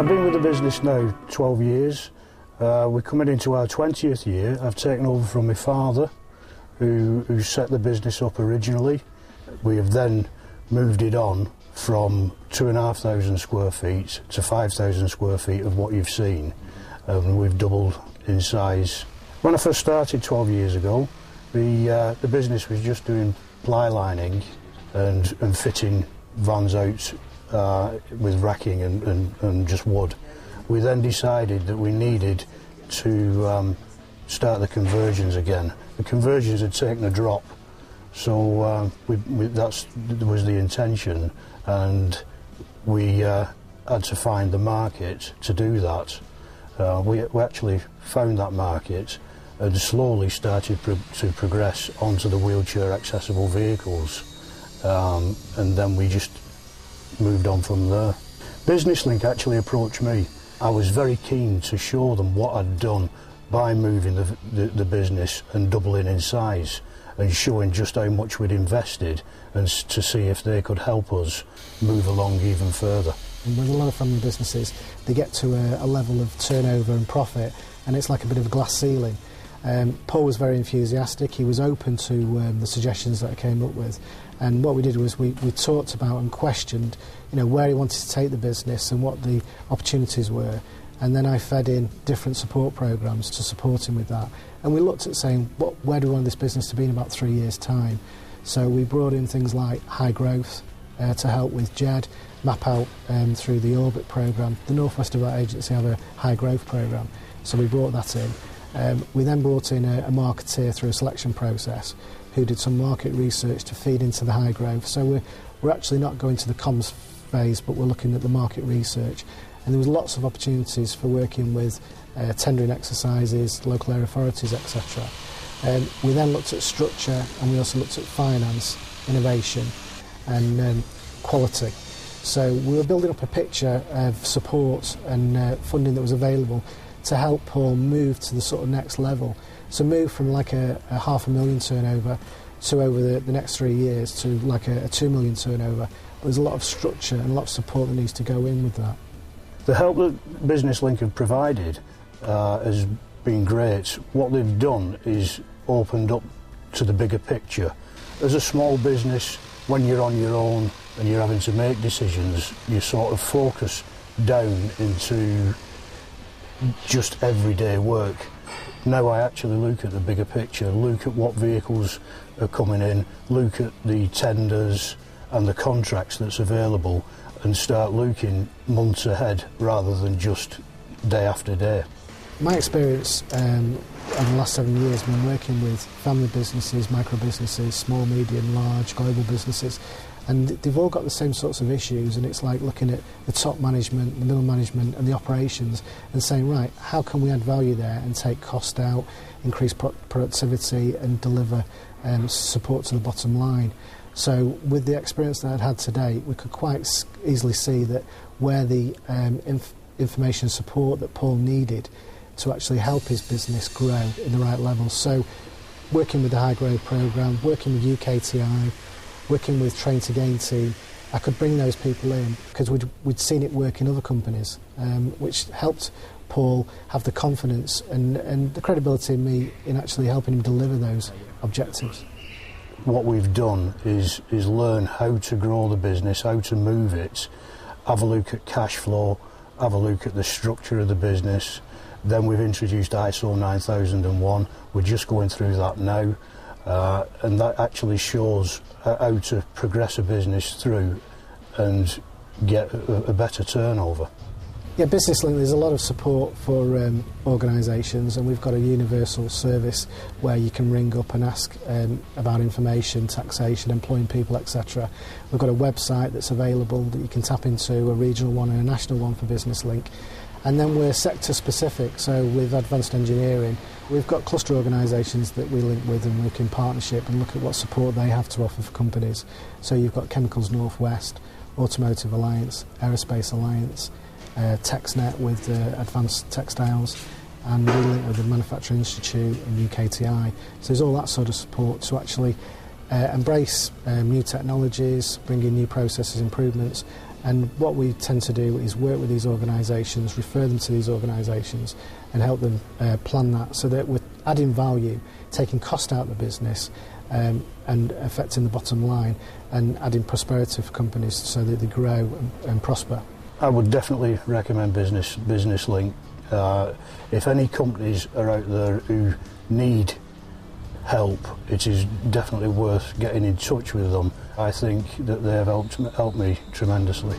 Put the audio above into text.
I've been with the business now 12 years. We're coming into our 20th year. I've taken over from my father, who set the business up originally. We have then moved it on from 2,500 square feet to 5,000 square feet of what you've seen. We've doubled in size. When I first started 12 years ago, the business was just doing ply lining and fitting vans out with racking and just wood. We then decided that we needed to start the conversions again. The conversions had taken a drop, so that was the intention, and we had to find the market to do that. We actually found that market and slowly started to progress onto the wheelchair accessible vehicles, and then we just moved on from there. Business Link actually approached me. I was very keen to show them what I'd done by moving the business and doubling in size, and showing just how much we'd invested, and to see if they could help us move along even further. And with a lot of family businesses, they get to a level of turnover and profit, and it's like a bit of a glass ceiling. Paul was very enthusiastic. He was open to the suggestions that I came up with, and what we did was we talked about and questioned, where he wanted to take the business and what the opportunities were, and then I fed in different support programs to support him with that. And we looked at saying, where do we want this business to be in about 3 years' time? So we brought in things like high growth to help with JED, map out through the Orbit programme. The North West Development Agency have a high growth programme, so we brought that in. We then brought in a marketeer through a selection process who did some market research to feed into the high growth. So we're actually not going to the comms phase, but we're looking at the market research. And there was lots of opportunities for working with tendering exercises, local area authorities, etc. We then looked at structure, and we also looked at finance, innovation and quality. So we were building up a picture of support and funding that was available to help Paul move to the sort of next level. So move from like a $500,000 turnover to over the next 3 years to like a $2 million turnover. But there's a lot of structure and a lot of support that needs to go in with that. The help that Business Link have provided has been great. What they've done is opened up to the bigger picture. As a small business, when you're on your own and you're having to make decisions, you sort of focus down into just everyday work. Now I actually look at the bigger picture, look at what vehicles are coming in, look at the tenders and the contracts that's available, and start looking months ahead rather than just day after day. My experience over the last 7 years has been working with family businesses, micro businesses, small, medium, large, global businesses, and they've all got the same sorts of issues, and it's like looking at the top management, the middle management and the operations and saying, right, how can we add value there and take cost out, increase productivity and deliver support to the bottom line. So with the experience that I'd had to date, we could quite easily see that where the information support that Paul needed to actually help his business grow in the right level. So working with the high growth programme, working with UKTI, working with Train to Gain team, I could bring those people in because we'd seen it work in other companies, which helped Paul have the confidence and the credibility in me in actually helping him deliver those objectives. What we've done is learn how to grow the business, how to move it, have a look at cash flow, have a look at the structure of the business. Then we've introduced ISO 9001. We're just going through that now, and that actually shows how to progress a business through and get a better turnover. Yeah, Business Link, there's a lot of support for organisations, and we've got a universal service where you can ring up and ask about information, taxation, employing people, etc. We've got a website that's available that you can tap into, a regional one and a national one for Business Link. And then we're sector specific, so with advanced engineering, we've got cluster organisations that we link with and work in partnership and look at what support they have to offer for companies. So you've got Chemicals North West, Automotive Alliance, Aerospace Alliance, TexNet with Advanced Textiles, and we link with the Manufacturing Institute and UKTI. So there's all that sort of support to actually embrace new technologies, bring in new processes, improvements, And what we tend to do is work with these organisations, refer them to these organisations and help them plan that so that we're adding value, taking cost out of the business and affecting the bottom line and adding prosperity for companies so that they grow and prosper. I would definitely recommend Business Link. If any companies are out there who need help, it is definitely worth getting in touch with them. I think that they have helped me tremendously.